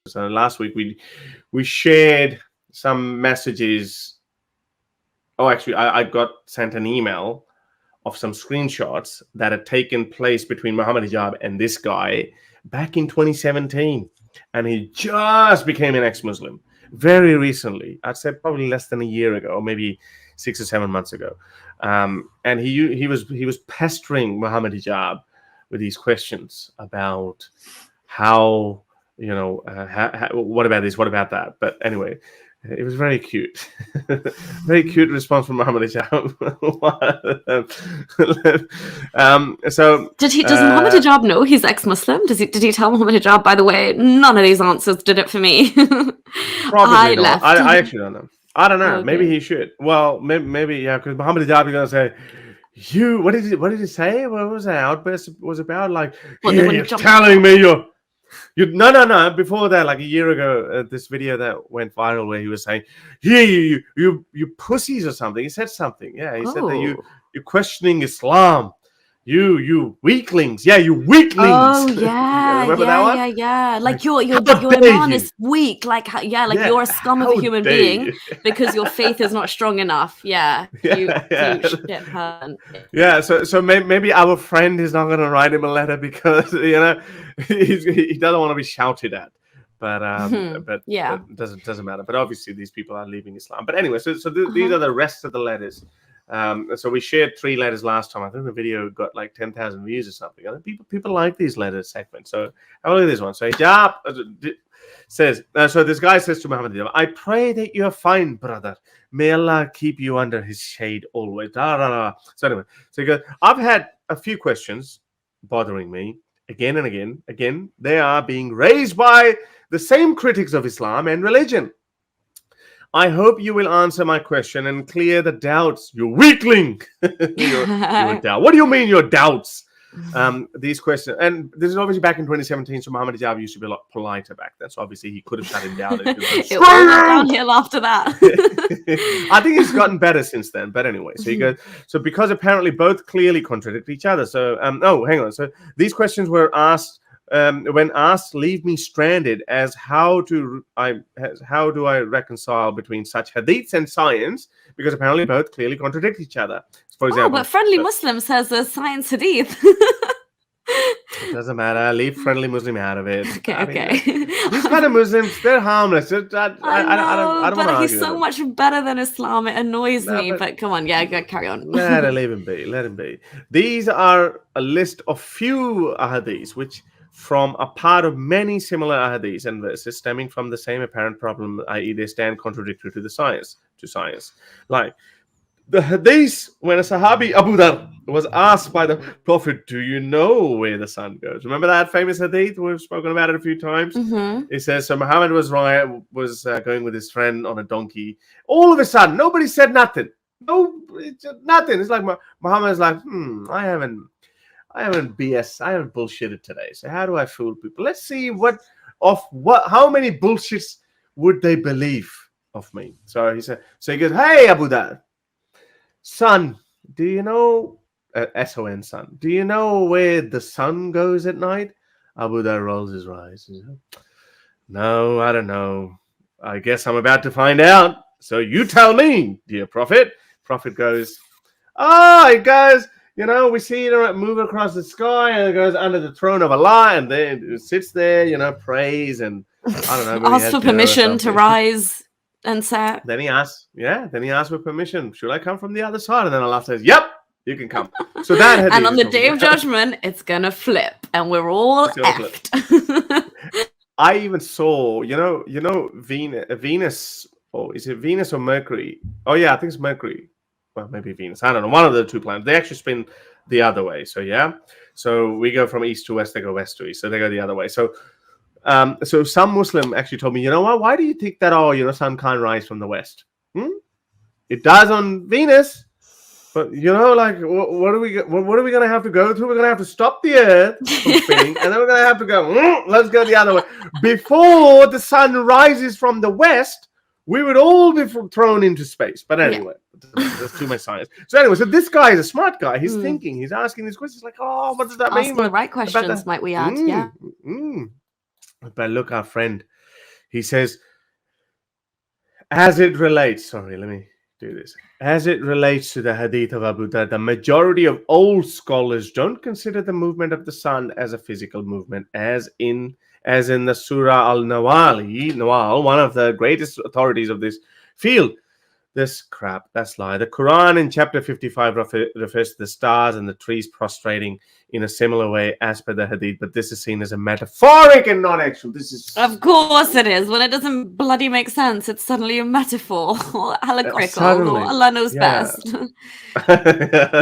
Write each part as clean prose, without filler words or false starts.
So last week we shared some messages. Oh, actually, I got sent an email of some screenshots that had taken place between Muhammad Hijab and this guy back in 2017. And he just became an ex-Muslim very recently. I'd say probably less than a year ago, or maybe 6 or 7 months ago. And he was pestering Muhammad Hijab with these questions about how, what about this, what about that? But anyway, it was very cute. Very cute response from Muhammad Hijab. So does Muhammad Hijab know he's ex-Muslim? Did he tell Muhammad Hijab, by the way, none of these answers did it for me? Probably not. I actually don't know. I don't know. Okay. Maybe he should. Well, maybe yeah, because Muhammad Hijab is gonna say, what did he say? What was that outburst was about? Like, you're telling me no. Before that, like a year ago, this video that went viral where he was saying, you pussies or something. He said something. Yeah, he said that you're questioning Islam. You weaklings. Yeah, you weaklings. Oh yeah. Like your iman is weak. You're a scum of a human being because your faith is not strong enough. Yeah. You shit person. Yeah. So maybe our friend is not going to write him a letter because he doesn't want to be shouted at. But it doesn't matter. But obviously these people are leaving Islam. But anyway, so these are the rest of the letters. So we shared 3 letters last time. I think the video got like 10,000 views or something. And people like these letter segments. So have a look at this one. So Hijab says, so this guy says to Muhammad Hijab, I pray that you're fine, brother. May Allah keep you under his shade always. So anyway, so he goes, I've had a few questions bothering me again and again. Again, they are being raised by the same critics of Islam and religion. I hope you will answer my question and clear the doubts. You weakling! your doubt. What do you mean your doubts? These questions, and this is obviously back in 2017, so Muhammad Hijab used to be a lot politer back then, so obviously he could have shut him down. It went downhill after that. I think he's gotten better since then, but anyway, so he goes, so because apparently both clearly contradict each other, so, hang on, so these questions were asked, when asked, leave me stranded as how do I reconcile between such hadiths and science, because apparently both clearly contradict each other. For example, but Friendly Muslim says there's science hadith. It doesn't matter. Leave Friendly Muslim out of it. Okay. These kind of Muslims, they're harmless. I don't want to argue. He's so much better than Islam. It annoys me. But come on, carry on. Leave him be. Let him be. These are a list of few ahadiths which from a part of many similar ahadiths and verses stemming from the same apparent problem, i.e. they stand contradictory to science. Like the hadith when a Sahabi Abu Dhar was asked by the Prophet, do you know where the sun goes? Remember that famous hadith? We've spoken about it a few times. It says, so Muhammad was going with his friend on a donkey. All of a sudden, nobody said nothing. Nothing. It's like Muhammad's like, I haven't bullshitted today. So how do I fool people? Let's see how many bullshits would they believe of me? So he goes, hey Abu Dhar, son, do you know S-O-N son? Do you know where the sun goes at night? Abu Dhar rolls his eyes. No, I don't know. I guess I'm about to find out. So you tell me, dear Prophet. Prophet goes, it goes. We see it move across the sky and it goes under the throne of Allah and then it sits there, prays and I don't know. Ask for permission to rise and set. Then he asks for permission. Should I come from the other side? And then Allah says, yep, you can come. So that and on the day of judgment, it's going to flip and we're all effed. I even saw, Venus, or is it Venus or Mercury? Oh yeah, I think it's Mercury. Well, maybe Venus. I don't know. One of the two planets. They actually spin the other way. So yeah. So we go from east to west. They go west to east. So they go the other way. So, so some Muslim actually told me, you know what? Why do you think that? Sun can't rise from the west? It does on Venus. But what are we going to have to go through? We're going to have to stop the Earth from spinning, and then we're going to have to go. Let's go the other way. Before the sun rises from the west, we would all be thrown into space. But anyway, That's too much science. So anyway, so this guy is a smart guy. He's thinking. He's asking these questions like, what does that mean? Asking the right questions, might we add? Yeah. But look, our friend, He says, as it relates, sorry, let me do this. As it relates to the hadith of Abu Darda, the majority of old scholars don't consider the movement of the sun as a physical movement, as in the Surah Nawal, one of the greatest authorities of this field. This crap, that's lie. The Quran in chapter 55 refers to the stars and the trees prostrating in a similar way as per the hadith, but this is seen as a metaphoric and not actual. This is, of course it is. When it doesn't bloody make sense, it's suddenly a metaphor or allegorical. Or Allah knows best.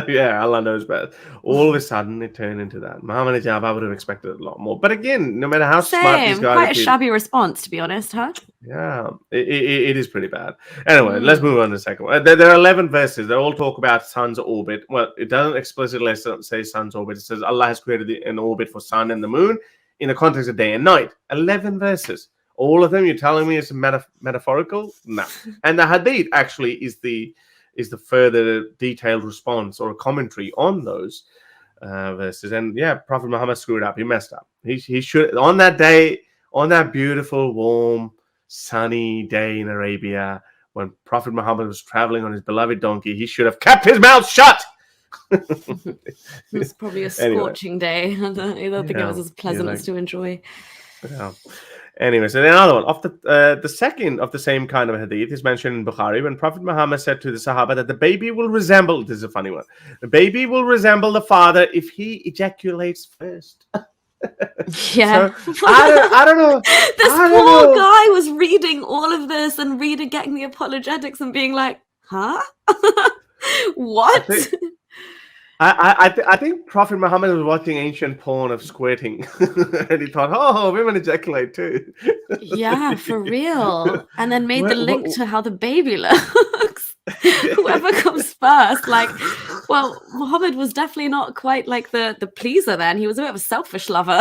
Yeah, Allah knows best. All of a sudden, it turned into that. Muhammad Hijab, I would have expected a lot more. But again, no matter how smart these guys are, quite a shabby response, to be honest, huh? Yeah, it is pretty bad. Anyway, let's move on to the second one. There are 11 verses. They all talk about sun's orbit. Well, it doesn't explicitly say sun's orbit. It says Allah has created an orbit for sun and the moon in the context of day and night. 11 verses. All of them, you're telling me it's metaphorical? No. And the hadith actually is the further detailed response or a commentary on those verses. And yeah, Prophet Muhammad screwed up. He messed up. He should, on that day, on that beautiful, warm, sunny day in Arabia, when Prophet Muhammad was traveling on his beloved donkey, he should have kept his mouth shut. It's probably a scorching day. I don't think it was as pleasant as to enjoy. Yeah. Anyway, so another one of the second of the same kind of hadith is mentioned in Bukhari when Prophet Muhammad said to the Sahaba that the baby will resemble, this is a funny one, the baby will resemble the father if he ejaculates first. Yeah. So, I don't know. This poor guy was reading all of this and getting the apologetics and being like, huh? What? I think Prophet Muhammad was watching ancient porn of squirting and he thought, oh, women ejaculate too. Yeah, for real. And then made the link to how the baby looks. Whoever comes first. Like, well, Muhammad was definitely not quite like the pleaser then. He was a bit of a selfish lover.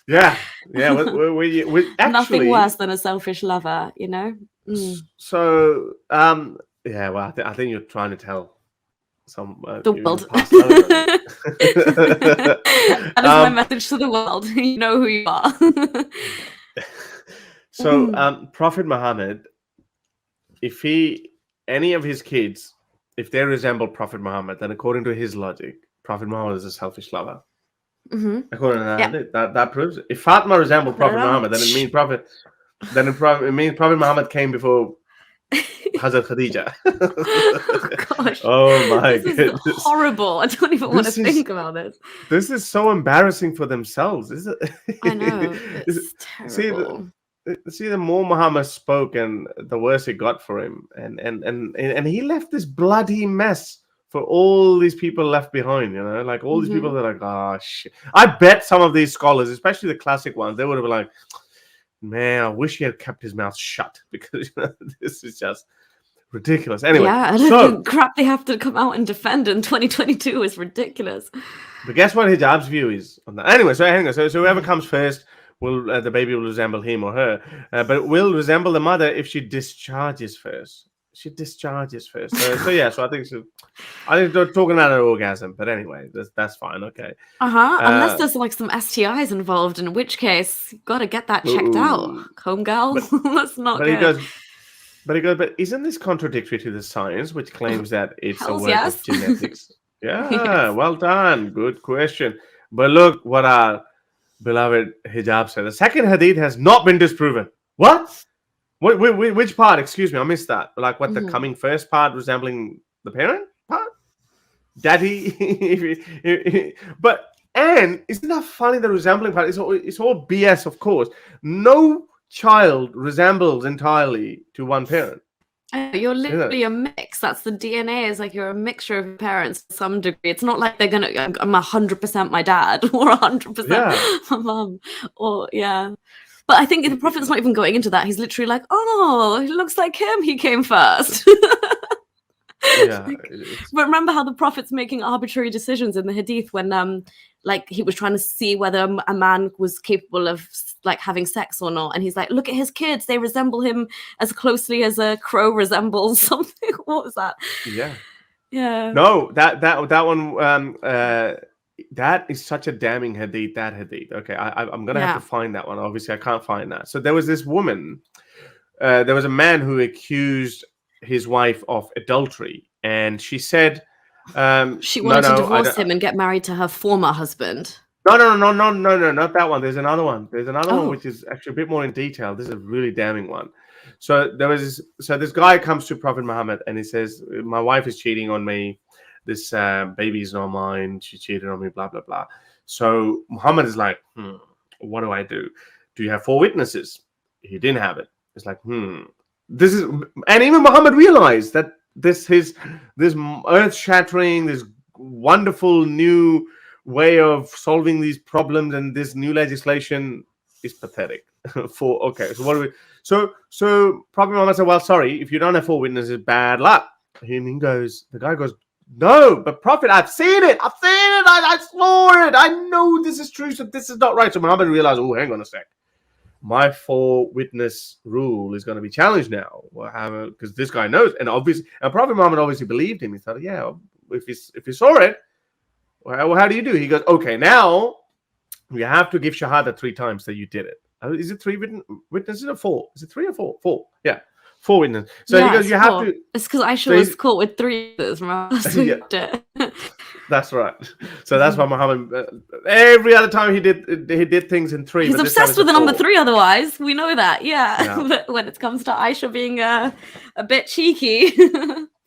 Yeah. We actually, nothing worse than a selfish lover, you know? So, yeah, well, I think you're trying to tell some the world. That is my message to the world. You know who you are. So, Prophet Muhammad, if any of his kids, if they resemble Prophet Muhammad, then according to his logic, Prophet Muhammad is a selfish lover. According to that proves it. If Fatima resembled Prophet Muhammad, then it means Prophet Muhammad came before Hazrat Khadija. Gosh. Oh my goodness. This is horrible. I don't even want to think about this. This is so embarrassing for themselves, isn't it? I know. It's terrible. See, the more Muhammad spoke, and the worse it got for him, and he left this bloody mess for all these people left behind. You know, like all these people that are like, oh shit. I bet some of these scholars, especially the classic ones, they would have been like, man, I wish he had kept his mouth shut because this is just ridiculous. Anyway, the crap they have to come out and defend in 2022 is ridiculous. But guess what Hijab's view is on that? Anyway, so whoever comes first. The baby will resemble him or her, but it will resemble the mother if she discharges first. So I think they're talking about an orgasm, but anyway, that's fine. Okay. Unless there's like some STIs involved, in which case, got to get that checked out, home girl. That's not good. But isn't this contradictory to the science, which claims that it's a work of genetics? Yeah, yes. Well done. Good question. But look what our beloved Hijab said. The second hadith has not been disproven. What? Which part? Excuse me, I missed that. Like what, the coming first part resembling the parent part? Daddy? But, and isn't that funny, the resembling part? It's all BS, of course. No child resembles entirely to one parent. You're literally a mix. That's the DNA. Is like you're a mixture of parents to some degree. It's not like they're gonna. I'm 100% my dad or 100% my mum. Or but I think the Prophet's not even going into that. He's literally like, oh, it looks like him. He came first. But remember how the Prophet's making arbitrary decisions in the Hadith when like he was trying to see whether a man was capable of like having sex or not, and he's like, look at his kids, they resemble him as closely as a crow resembles something. What was that? No, that one that is such a damning hadith. That hadith. Okay, I'm gonna have to find that one. Obviously, I can't find that. So there was this woman. There was a man who accused his wife of adultery, and she said, she wanted to divorce him and get married to her former husband. No, not that one. There's another one. There's another one which is actually a bit more in detail. This is a really damning one. So this guy comes to Prophet Muhammad and he says, my wife is cheating on me. This baby is not mine. She cheated on me, blah, blah, blah. So Muhammad is like, what do I do? Do you have 4 witnesses? He didn't have it. It's like, this is, and even Muhammad realized that this earth-shattering, this wonderful new way of solving these problems and this new legislation is pathetic. So what do we? So Prophet Muhammad said, well, sorry, if you don't have 4 witnesses, bad luck. And the guy goes, no, but Prophet, I've seen it. I saw it. I know this is true. So this is not right. So Muhammad realized, oh, hang on a sec. My 4 witness rule is going to be challenged now. Because this guy knows. And Prophet Muhammad obviously believed him. He thought, yeah, if you saw it, well, how do you do? He goes, okay, now you have to give shahada 3 times that you did it. Is it 3 witnesses or 4? Is it 3 or 4? 4. Yeah. 4 witnesses. So he goes, you have to. It's because Aisha was caught with 3 witnesses. That's right. So that's why Muhammad, every other time he did things in 3. He's obsessed with the number 3 otherwise. We know that. Yeah. But when it comes to Aisha being a bit cheeky.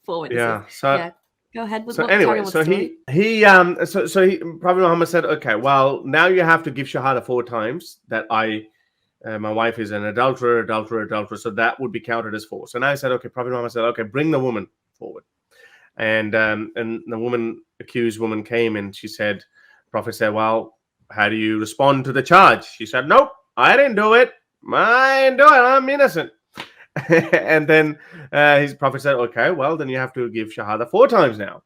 4 witnesses. Yeah. So go ahead with Prophet Muhammad said, okay, well, now you have to give shahada 4 times that my wife is an adulterer. So that would be counted as 4. So now I said, okay, Prophet Muhammad said, okay, bring the woman forward. And the accused woman came and she said, Prophet said, well, how do you respond to the charge? She said, nope, I didn't do it. I'm innocent. And then his Prophet said, okay, well, then you have to give shahada 4 times now.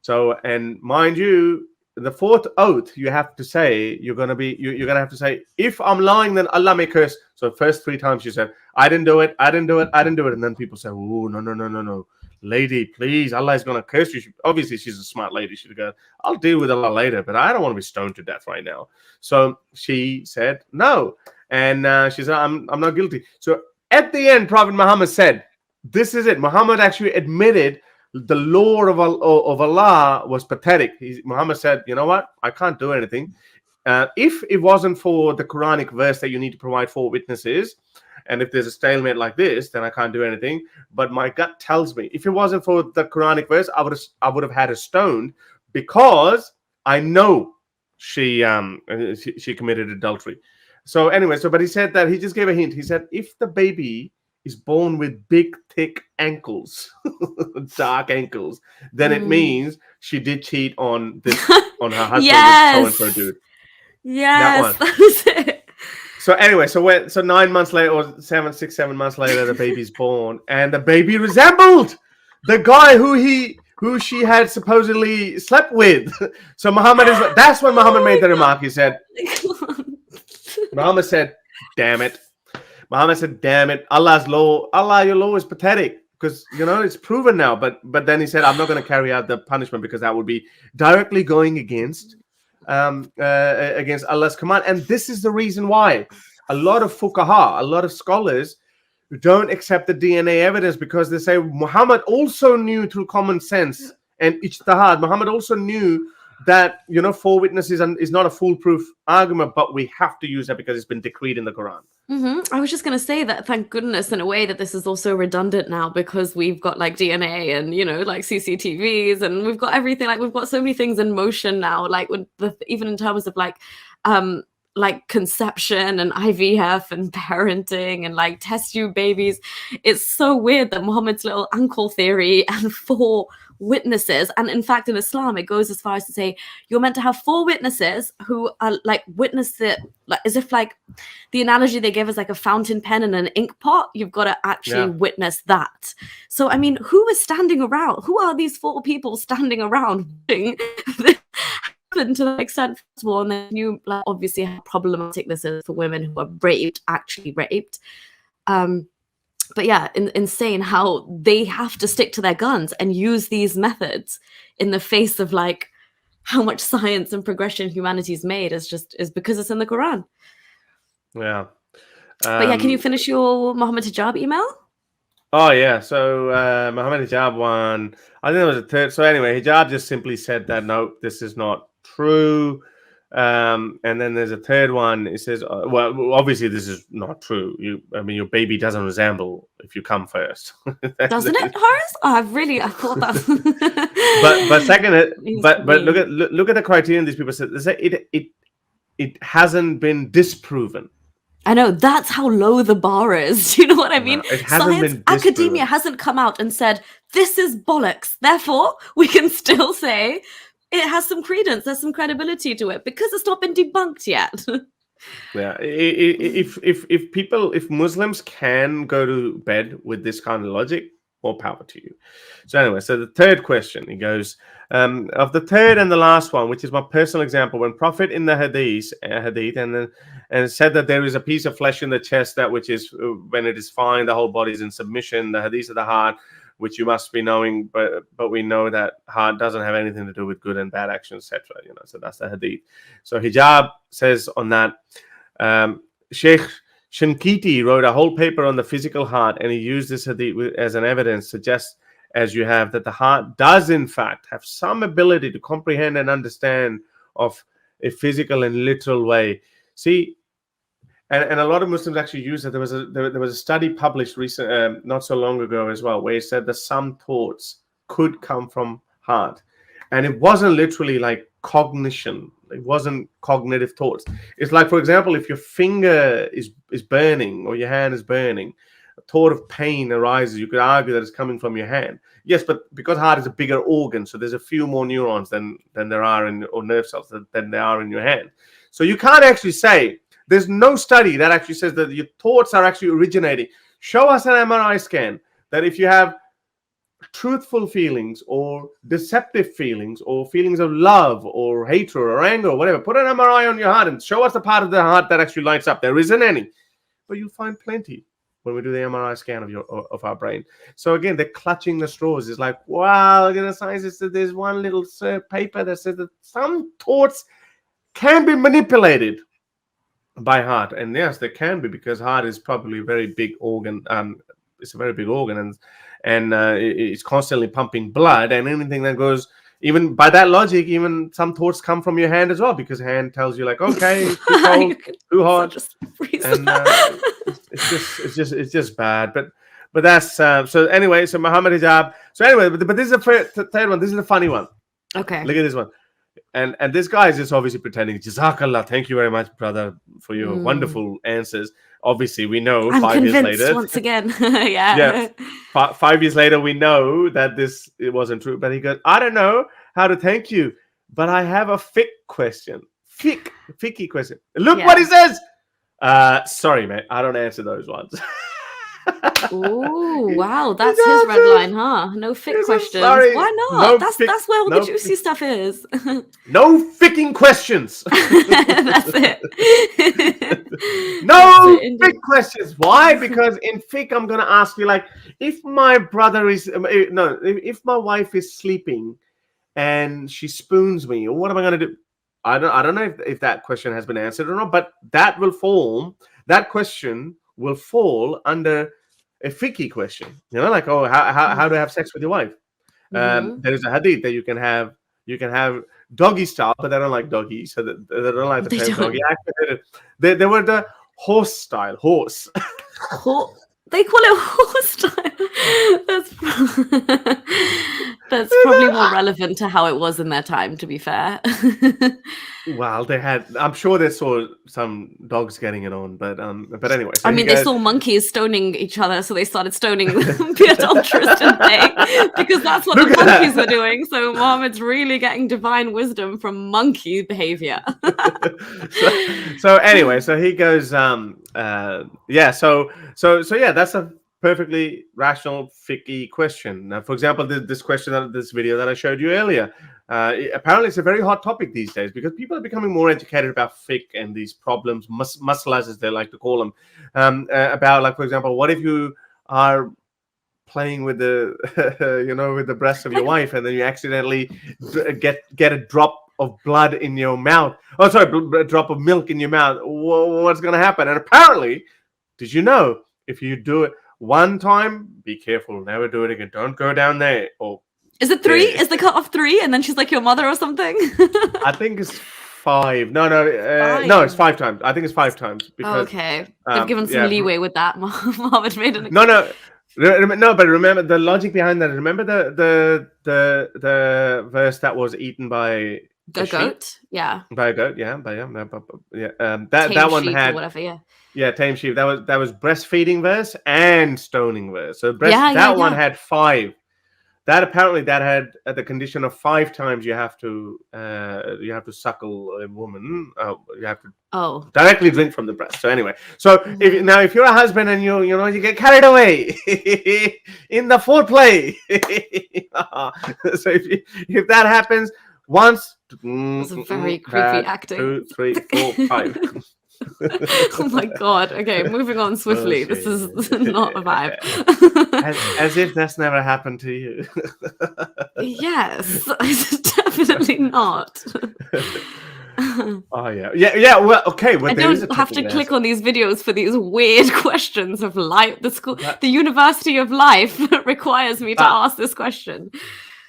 So, and mind you, the 4th oath you have to say, you're gonna have to say, if I'm lying, then Allah may curse. So first 3 times she said, I didn't do it. And then people say, oh, no. Lady, please, Allah is gonna curse you. Obviously, she's a smart lady. She'd go, I'll deal with Allah later, but I don't want to be stoned to death right now. So she said no. And she said, I'm not guilty. So at the end, Prophet Muhammad said, this is it. Muhammad actually admitted the law of Allah was pathetic. Muhammad said, you know what? I can't do anything. If it wasn't for the Quranic verse that you need to provide 4 witnesses, and if there's a stalemate like this, then I can't do anything. But my gut tells me, if it wasn't for the Quranic verse, I would have had her stoned, because I know she committed adultery. So anyway, but he said that he just gave a hint. He said, if the baby is born with big, thick ankles, dark ankles, then it means she did cheat on her husband. Yes. With so-and-so dude. Yes, that was it. So anyway, so 9 months later, or 7 months later, the baby's born, and the baby resembled the guy who she had supposedly slept with. So that's when Muhammad made the remark. He said, Muhammad said, damn it. Your law is pathetic, because it's proven now. But then he said, I'm not going to carry out the punishment, because that would be directly going against Allah's command. And this is the reason why a lot of fuqaha, a lot of scholars, don't accept the DNA evidence, because they say Muhammad also knew through common sense and ijtihad. Muhammad also knew that 4 witnesses is not a foolproof argument, but we have to use that because it's been decreed in the Quran. I was just going to say that, thank goodness, in a way, that this is also redundant now, because we've got like DNA and like CCTVs, and we've got everything. Like, we've got so many things in motion now, like even in terms of like conception and IVF and parenting and like test tube babies. It's so weird that Muhammad's little ankle theory and 4 witnesses, and in fact in Islam it goes as far as to say you're meant to have 4 witnesses who are like witness it, like as if like the analogy they give is like a fountain pen and an ink pot. You've got to actually witness that. So I mean, who is standing around? Who are these 4 people standing around to the extent possible? And then you like obviously how problematic this is for women who are actually raped. But yeah, insane how they have to stick to their guns and use these methods in the face of like how much science and progression humanity's made is because it's in the Quran. Yeah. But yeah, can you finish your Muhammad Hijab email? Oh yeah, so Muhammad Hijab one. I think there was a third. So anyway, Hijab just simply said that no, this is not true. And then there's a third one. It says, well, obviously this is not true. I mean, your baby doesn't resemble if you come first. Doesn't it, Horace? Oh, I thought that. but second, but look at the criterion these people said. They say it hasn't been disproven. I know, that's how low the bar is. Do you know what I mean? No, it hasn't been academia hasn't come out and said, this is bollocks. Therefore, we can still say it has some credence. There's some credibility to it because it's not been debunked yet. Yeah. If Muslims can go to bed with this kind of logic, more power to you. So anyway, so the third question, he goes, of the third and the last one, which is my personal example, when Prophet in the hadith and said that there is a piece of flesh in the chest, that which is when it is fine, the whole body is in submission, the hadith of the heart, which you must be knowing, but we know that heart doesn't have anything to do with good and bad actions, etc. So that's the hadith. So Hijab says on that, Sheikh Shankiti wrote a whole paper on the physical heart, and he used this hadith as an evidence, suggests, as you have, that the heart does in fact have some ability to comprehend and understand of a physical and literal way. See, and a lot of Muslims actually use it. There was a study published recent, not so long ago as well, where it said that some thoughts could come from heart, and it wasn't literally like cognition. It wasn't cognitive thoughts. It's like, for example, if your finger is burning or your hand is burning, a thought of pain arises. You could argue that it's coming from your hand. Yes, but because heart is a bigger organ, so there's a few more neurons than there are or nerve cells than there are in your hand. So you can't actually say, there's no study that actually says that your thoughts are actually originating. Show us an MRI scan that if you have truthful feelings or deceptive feelings or feelings of love or hatred or anger or whatever, put an MRI on your heart and show us the part of the heart that actually lights up. There isn't any, but you'll find plenty when we do the MRI scan of our brain. So again, they're clutching the straws. It's like, wow, the scientists said there's one little paper that says that some thoughts can be manipulated by heart. And yes, they can be, because heart is probably a very big organ. It's a very big organ, and it's constantly pumping blood, and anything that goes, even by that logic, even some thoughts come from your hand as well, because hand tells you like, okay, too cold, too hot, and it's just bad. But that's so anyway. So Muhammad Hijab. So anyway, but this is the third one. This is the funny one. Okay, look at this one. And this guy is just obviously pretending. Jazakallah, thank you very much, brother, for your wonderful answers. Obviously, we know I'm 5 years later. Once again, yeah. 5 years later, we know that it wasn't true. But he goes, I don't know how to thank you, but I have a fiqh question. Fiqh question. Look what he says. Sorry, mate, I don't answer those ones. Oh wow, that's his red line, huh? No fiqh questions. Sorry. Why not? That's where all the juicy stuff is. No ficking questions. That's it. No fiqh questions. Why? Because in fiqh, I'm gonna ask you, like, if my wife is sleeping and she spoons me, what am I gonna do? I don't know if that question has been answered or not, but that question will fall under a fiqh question, like, oh, how to have sex with your wife. There is a hadith that you can have doggy style, but they don't like doggy, so they don't like the term doggy. They were the horse style, horse. They call it horse style. That's probably more relevant to how it was in their time, to be fair. Well, I'm sure they saw some dogs getting it on, but anyway. So they saw monkeys stoning each other, so they started stoning the adulterous, didn't they? Because that's what the monkeys were doing. So Muhammad's really getting divine wisdom from monkey behavior. so anyway, so he goes, that's a perfectly rational fiqh question. Now, for example, this question, this video that I showed you earlier, apparently it's a very hot topic these days, because people are becoming more educated about fiqh and these problems, masalas as they like to call them, about, like, for example, what if you are playing with the with the breast of your wife, and then you accidentally get a drop of blood in your mouth. Oh, sorry, a drop of milk in your mouth. What's going to happen? And apparently, did you know, if you do it one time, be careful, never do it again. Don't go down there. Or is it 3? Is the cutoff 3? And then she's like your mother or something? I think it's 5. No, it's 5 times. I think it's 5 times. Because, okay. They've given some leeway with that. Muhammad made an No, but remember the logic behind that. Remember the verse that was eaten by the goat? Yeah. By a goat, yeah. That one had whatever, tame sheep. That was breastfeeding verse and stoning verse. So that one had 5. That apparently that had the condition of 5 times you have to suckle a woman. You have to directly drink from the breast. So anyway, if you're a husband and you get carried away in the foreplay, so if that happens once, it's a very creepy acting. 2, 3, 4, 5. Oh my god. Okay, moving on swiftly. This is not a vibe. As if that's never happened to you. Yes, definitely not. Oh yeah. Well, okay. I don't have to click on these videos for these weird questions of life. The University of Life requires me to ask this question.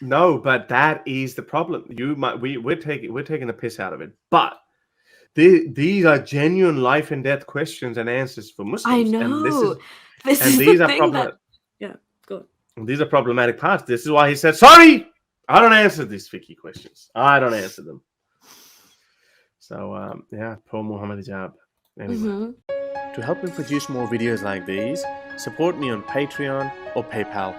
No, but that is the problem. We're taking the piss out of it, but these are genuine life and death questions and answers for Muslims. I know. Good. These are problematic parts. This is why he said, "Sorry, I don't answer these fiqh questions. I don't answer them." So poor Muhammad Hijab. Anyway, to help me produce more videos like these, support me on Patreon or PayPal.